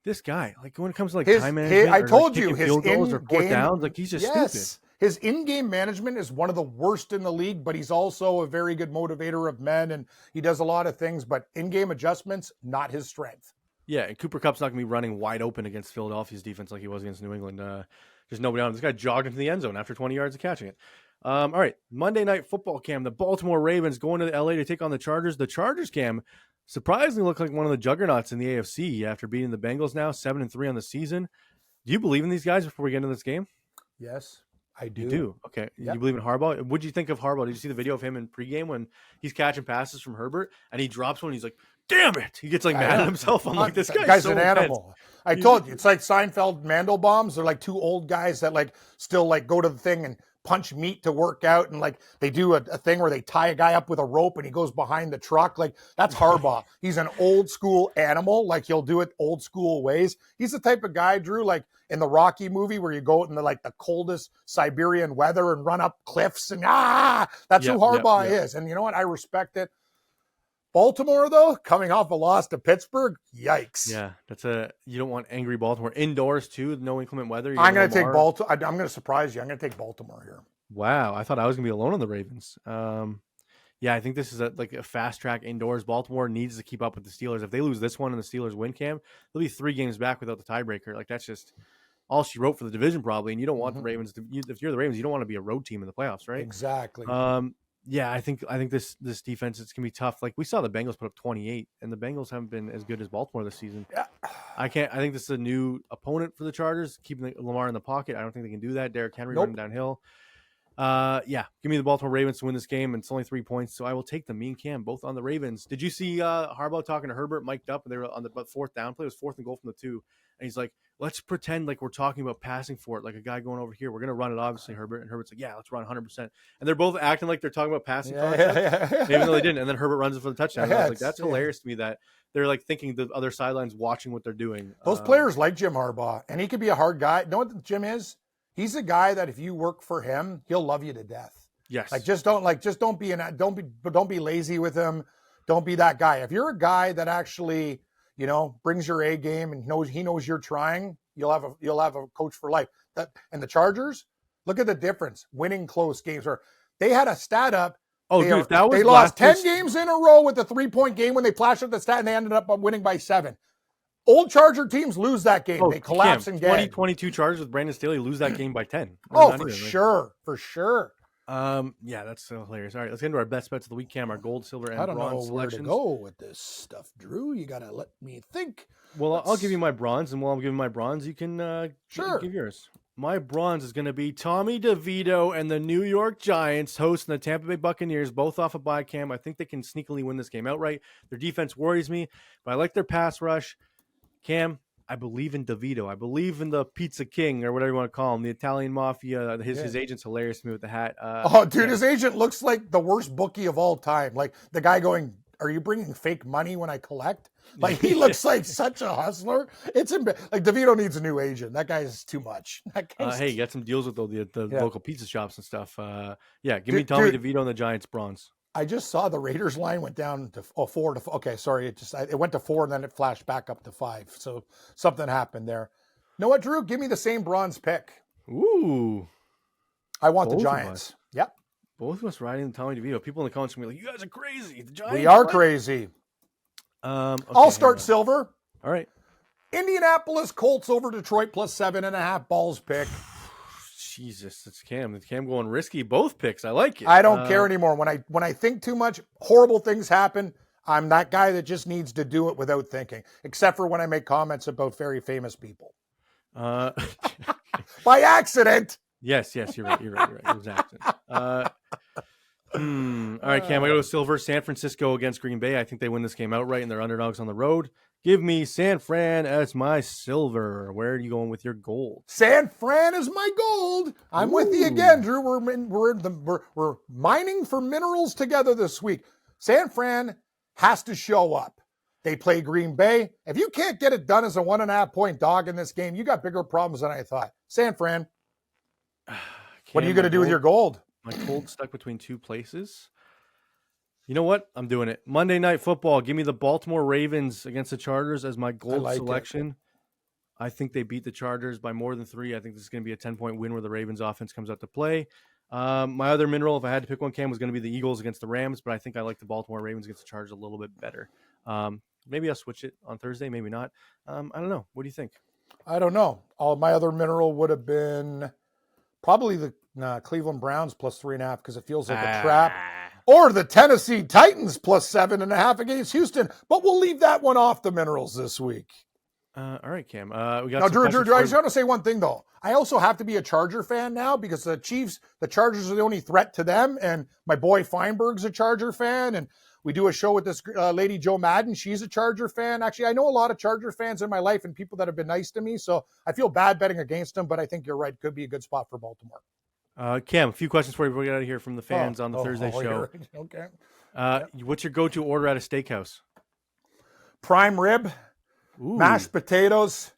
S3: This guy, like when it comes to time management,
S4: I told you
S3: his goals or fourth downs, like he's just stupid.
S4: His in-game management is one of the worst in the league, but he's also a very good motivator of men, and he does a lot of things. But in-game adjustments, not his strength.
S3: Yeah, and Cooper Kupp's not going to be running wide open against Philadelphia's defense like he was against New England. There's nobody on him. This guy jogged into the end zone after 20 yards of catching it. All right, Monday Night Football, Cam. The Baltimore Ravens going to LA to take on the Chargers. The Chargers, Cam, surprisingly look like one of the juggernauts in the AFC after beating the Bengals now 7-3 on the season. Do you believe in these guys before we get into this game?
S4: Yes, I do.
S3: You do? Okay. Yep. You believe in Harbaugh? What did you think of Harbaugh? Did you see the video of him in pregame when he's catching passes from Herbert and he drops one? He's like, damn it. He gets mad at himself. I'm like, this guy's so
S4: an animal. I told you, it's like Seinfeld Mandelbaums. They're like 2 old guys that still go to the thing and punch meat to work out, and they do a thing where they tie a guy up with a rope and he goes behind the truck. That's Harbaugh. He's an old school animal. He'll do it old school ways. He's the type of guy, Drew, in the Rocky movie where you go in the coldest Siberian weather and run up cliffs and that's who Harbaugh is. And you know what? I respect it. Baltimore, though, coming off a loss to Pittsburgh, yikes.
S3: Yeah, you don't want angry Baltimore indoors too. No inclement weather.
S4: I'm going to take Baltimore. I'm going to surprise you. I'm going to take Baltimore here.
S3: Wow, I thought I was going to be alone on the Ravens. Yeah, I think this is a fast track indoors. Baltimore needs to keep up with the Steelers. If they lose this one and the Steelers win, Cam, they'll be 3 games back without the tiebreaker. That's just all she wrote for the division probably. And you don't want the Ravens to. If you're the Ravens, you don't want to be a road team in the playoffs, right?
S4: Exactly.
S3: Yeah, I think this defense, it's gonna be tough. We saw the Bengals put up 28, and the Bengals haven't been as good as Baltimore this season. Yeah. I think this is a new opponent for the Chargers, keeping Lamar in the pocket. I don't think they can do that. Derrick Henry running downhill. Yeah, give me the Baltimore Ravens to win this game, and it's only 3 points, so I will take them. Me and Cam both on the Ravens. Did you see Harbaugh talking to Herbert, mic'd up, and they were on the 4th down play? It was 4th and goal from the 2, and he's like, let's pretend like we're talking about passing for it, like a guy going over here. We're going to run it, obviously, Herbert. And Herbert's like, yeah, let's run 100%. And they're both acting like they're talking about passing even though they didn't. And then Herbert runs it for the touchdown. I was like, that's hilarious to me that they're thinking the other sideline's watching what they're doing.
S4: Those players like Jim Harbaugh, and he could be a hard guy. You know what Jim is? He's a guy that if you work for him, he'll love you to death.
S3: Yes.
S4: Don't be lazy with him. Don't be that guy. If you're a guy that actually, brings your A game and he knows you're trying, you'll have a coach for life. And the Chargers, look at the difference. Winning close games, or they had a stat up.
S3: Oh, dude, they
S4: lost 10 games in a row with a 3-point game when they flashed up the stat, and they ended up winning by 7. Old Charger teams lose that game. They collapse and get
S3: 2022 Chargers with Brandon Staley lose that game by 10.
S4: Sure.
S3: Yeah, that's so hilarious. All right, let's get into our best bets of the week, Cam. Our gold, silver, and bronze selections.
S4: Where to go with this stuff, Drew. You got to let me think.
S3: Well, I'll give you my bronze, and while I'm giving my bronze, you can give yours. My bronze is going to be Tommy DeVito and the New York Giants hosting the Tampa Bay Buccaneers, both off a bye, Cam. I think they can sneakily win this game outright. Their defense worries me, but I like their pass rush. Cam, I believe in DeVito. I believe in the Pizza King, or whatever you want to call him, the Italian Mafia. His agent's hilarious to me with the hat.
S4: His agent looks like the worst bookie of all time. Like the guy going, are you bringing fake money when I collect? He looks like such a hustler. It's like DeVito needs a new agent. That guy is too much.
S3: Hey, get some deals with the local pizza shops and stuff. Give me Tommy DeVito and the Giants bronze.
S4: I just saw the Raiders line went down to 4 to 4. Okay, sorry. It went to 4 and then it flashed back up to 5. So something happened there. You know what, Drew? Give me the same bronze pick.
S3: Ooh.
S4: I want the Giants. Yep.
S3: Both of us riding Tommy DeVito. People in the comments are going to be like, you guys are crazy. The Giants.
S4: We are crazy.
S3: Okay,
S4: I'll start silver.
S3: All right.
S4: Indianapolis Colts over Detroit plus 7.5. Balls pick.
S3: Jesus, it's Cam. It's Cam going risky. Both picks. I like it.
S4: I don't care anymore. When I think too much, horrible things happen. I'm that guy that just needs to do it without thinking, except for when I make comments about very famous people. By accident.
S3: Yes, you're right. It was accident. All right, Cam, I go to Silver. San Francisco against Green Bay. I think they win this game outright, and they're underdogs on the road. Give me San Fran as my silver. Where are you going with your gold?
S4: San Fran is my gold. I'm with you again, Drew. We're mining for minerals together this week. San Fran has to show up. They play Green Bay. If you can't get it done as a 1.5 point dog in this game, you got bigger problems than I thought. San Fran. What are you going to do with your gold?
S3: My gold stuck between two places. You know what? I'm doing it. Monday Night Football. Give me the Baltimore Ravens against the Chargers as my gold selection. I think they beat the Chargers by more than 3. I think this is going to be a 10-point win where the Ravens offense comes out to play. My other mineral, if I had to pick one, Cam, was going to be the Eagles against the Rams, but I think I like the Baltimore Ravens against the Chargers a little bit better. Maybe I'll switch it on Thursday, maybe not. I don't know. What do you think?
S4: I don't know. All my other mineral would have been probably the Cleveland Browns plus 3.5 because it feels like a trap. Or the Tennessee Titans plus 7.5 against Houston. But we'll leave that one off the minerals this week.
S3: All right, Cam. We
S4: Now,
S3: got
S4: Drew, I just want to say one thing, though. I also have to be a Charger fan now because the Chargers are the only threat to them. And my boy Feinberg's a Charger fan. And we do a show with this lady, Joe Madden. She's a Charger fan. Actually, I know a lot of Charger fans in my life and people that have been nice to me. So I feel bad betting against them, but I think you're right. Could be a good spot for Baltimore.
S3: Cam, a few questions for you before we get out of here from the fans on the Thursday show.
S4: Okay.
S3: What's your go-to order at a steakhouse?
S4: Prime rib, mashed potatoes,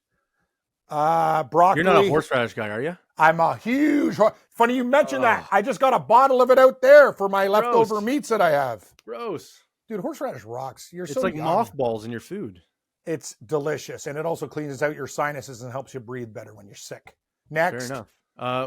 S4: broccoli.
S3: You're not a horseradish guy, are you?
S4: I'm a huge. Funny you mentioned that. I just got a bottle of it out there for my leftover meats that I have.
S3: Gross.
S4: Dude, horseradish rocks.
S3: It's so like young. Mothballs in your food.
S4: It's delicious, and it also cleans out your sinuses and helps you breathe better when you're sick. Next.
S3: Fair enough.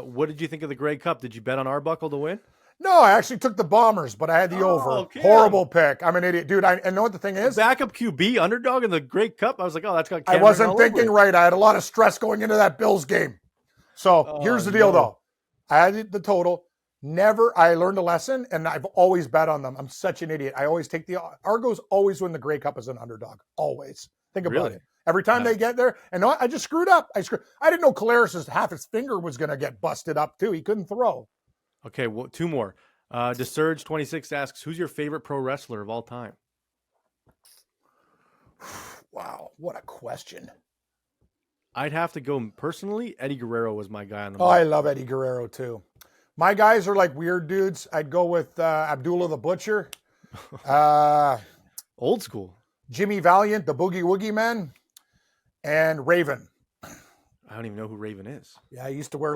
S3: What did you think of the Grey Cup? Did you bet on Arbuckle to win?
S4: No, I actually took the Bombers, but I had the over. Okay. Horrible pick. I'm an idiot. Dude, I know what the thing is?
S3: Backup QB, underdog in the Grey Cup? I was like, that's got
S4: Cameron. I wasn't thinking right. I had a lot of stress going into that Bills game. So here's the deal, though. I had the total. I learned a lesson, and I've always bet on them. I'm such an idiot. I always take the Argos always win the Grey Cup as an underdog. Always. Think about it. Every time they get there, and I just screwed up. I didn't know Collaros' half his finger was going to get busted up too. He couldn't throw.
S3: Okay, well, 2 more. DeSurge26 asks, who's your favorite pro wrestler of all time?
S4: Wow, what a question.
S3: I'd have to go personally. Eddie Guerrero was my guy on the
S4: market. I love Eddie Guerrero too. My guys are like weird dudes. I'd go with Abdullah the Butcher.
S3: Old school.
S4: Jimmy Valiant, the Boogie Woogie Man. And Raven.
S3: I don't even know who Raven is.
S4: Yeah, he used to wear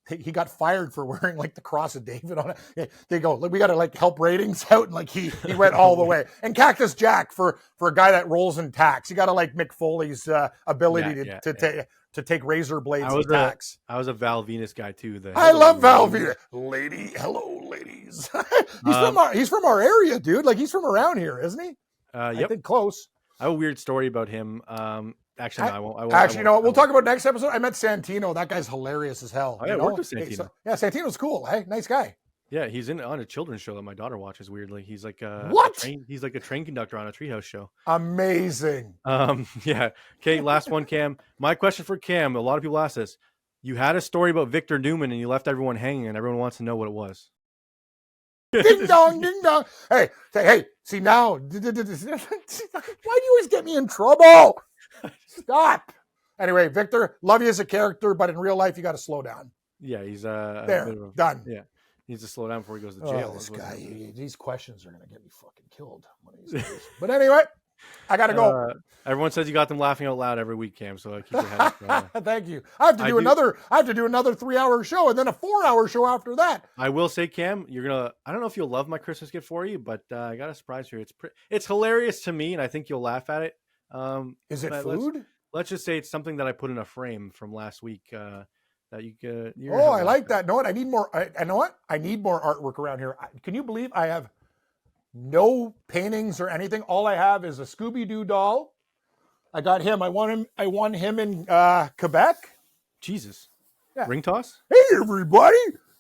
S4: he got fired for wearing the cross of David on it. They go, we got to help ratings out. And he went all the way. And Cactus Jack for a guy that rolls in tacks. You got to Mick Foley's ability to take razor blades and tacks.
S3: I was a Val Venus guy too.
S4: I love Val Venus. Hello, ladies. He's from our area, dude. He's from around here, isn't he?
S3: Yep.
S4: I think close.
S3: I have a weird story about him. Actually, no, I won't.
S4: Actually, no. We'll talk about next episode. I met Santino. That guy's hilarious as hell.
S3: I worked with Santino.
S4: Santino's cool. Hey, nice guy.
S3: Yeah, he's on a children's show that my daughter watches. Weirdly, he's like he's like a train conductor on a Treehouse show.
S4: Amazing.
S3: Yeah. Okay, last one, Cam. My question for Cam. A lot of people ask this. You had a story about Victor Newman, and you left everyone hanging, and everyone wants to know what it was.
S4: Ding dong, ding dong. Hey, see now. Why do you always get me in trouble? Stop. Anyway, Victor, love you as a character, but in real life, you got to slow down.
S3: Yeah, he's
S4: done.
S3: Yeah, he needs to slow down before he goes to jail.
S4: This guy, these questions are gonna get me fucking killed one of these days. But anyway, I gotta go.
S3: Everyone says you got them laughing out loud every week, Cam. So keep your head up.
S4: Thank you. I have to do another 3-hour show and then a 4-hour show after that.
S3: I will say, Cam, you're gonna. I don't know if you'll love my Christmas gift for you, but I got a surprise for you. It's hilarious to me, and I think you'll laugh at it.
S4: Is it food?
S3: Let's just say it's something that I put in a frame from last week. That you could.
S4: I like that. Know what? I need more. I know what? I need more artwork around here. Can you believe I have no paintings or anything? All I have is a Scooby-Doo doll, I got him. I won him in Quebec.
S3: Jesus.
S4: Yeah.
S3: Ring toss?
S4: Hey, everybody.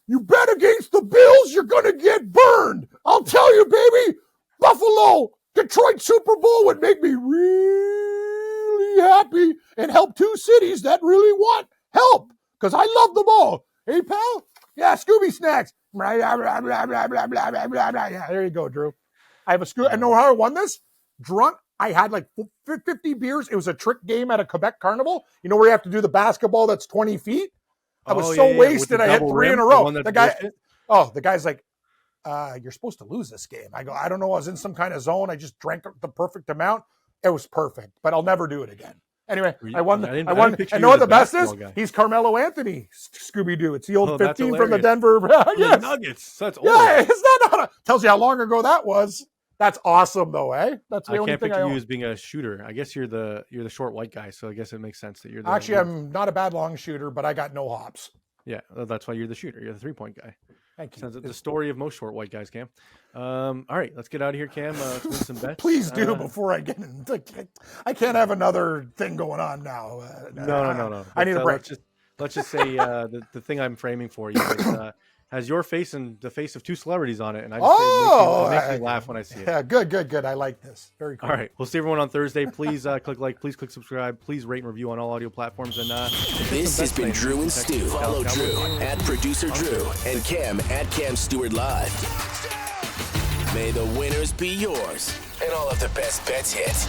S4: You bet against the Bills, you're going to get burned. I'll tell you, baby, Buffalo, Detroit Super Bowl would make me really happy and help two cities that really want help because I love them all. Hey, pal? Yeah, Scooby Snacks. Yeah, there you go, Drew. I have a Scooby. I know how I won this. Drunk. I had like 50 beers. It was a trick game at a Quebec carnival. You know where you have to do the basketball that's 20 feet? I was wasted. I hit 3 in a row. The guy's like, you're supposed to lose this game. I go, I don't know. I was in some kind of zone. I just drank the perfect amount. It was perfect, but I'll never do it again. Anyway, I won. And know what the best is? He's Carmelo Anthony, Scooby-Doo. It's the old 15 from the Denver.
S3: Yes. Nuggets. That's old.
S4: Yeah, is that not tells you how long ago that was. That's awesome, though, eh? That's the
S3: I
S4: only
S3: can't
S4: thing
S3: picture you as being a shooter. I guess you're the short white guy, so I guess it makes sense that you're the
S4: Actually, I'm not a bad long shooter, but I got no hops.
S3: Yeah, that's why you're the shooter. You're the 3-point guy.
S4: Thank you.
S3: Sounds like the story of most short white guys, Cam. All right, let's get out of here, Cam. Let's win some bets.
S4: Please do before I get into. I can't have another thing going on now.
S3: No.
S4: I need a break.
S3: Let's just say the thing I'm framing for you is, has your face and the face of two celebrities on it, and I just it makes me laugh when I see it.
S4: Yeah, good. I like this. Very cool.
S3: All right, we'll see everyone on Thursday. Please click like, please click subscribe, please rate and review on all audio platforms. And
S1: this has been Drew and Stu. Follow Drew at Producer Drew and Cam at Cam Stewart Live. May the winners be yours and all of the best bets hit.